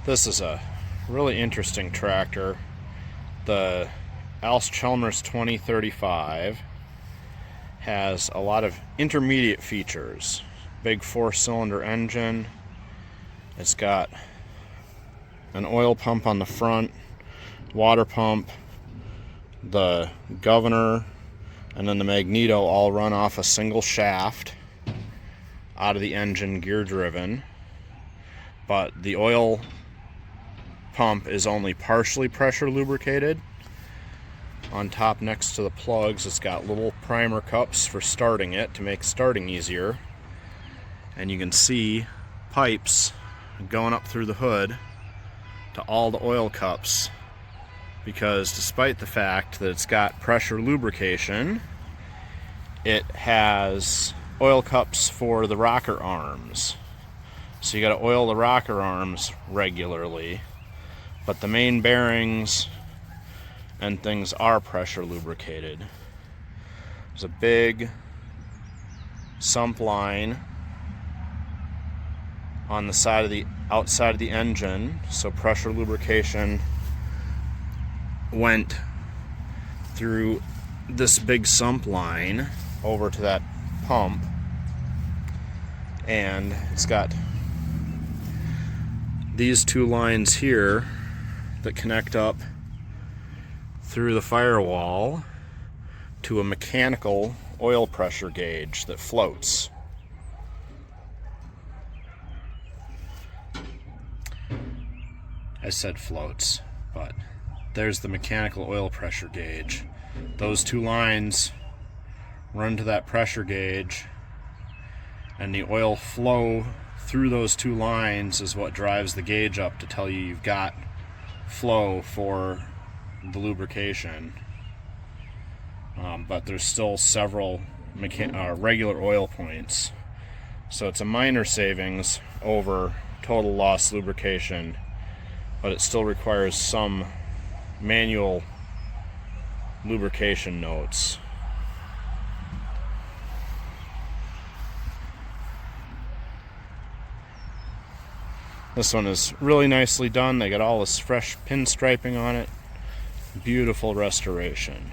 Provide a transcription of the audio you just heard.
This is a really interesting tractor. The Allis-Chalmers 2035 has a lot of intermediate features. Big 4-cylinder engine. It's got an oil pump on the front, water pump, the governor, and then the magneto all run off a single shaft out of the engine, gear driven. But the oil pump is only partially pressure lubricated. On top next to the plugs, it's got little primer cups for starting it to make starting easier. And you can see pipes going up through the hood to all the oil cups, because despite the fact that it's got pressure lubrication, it has oil cups for the rocker arms. So you got to oil the rocker arms regularly, but the main bearings and things are pressure lubricated. There's a big sump line on the side of the outside of the engine, so pressure lubrication went through this big sump line over to that pump, and it's got these two lines here that connect up through the firewall to a mechanical oil pressure gauge that floats. I said floats, but there's the mechanical oil pressure gauge. Those two lines run to that pressure gauge, and the oil flow through those two lines is what drives the gauge up to tell you you've got flow for the lubrication. But there's still several regular oil points, so it's a minor savings over total loss lubrication, but it still requires some manual lubrication notes. This one is really nicely done. They got all this fresh pinstriping on it. Beautiful restoration.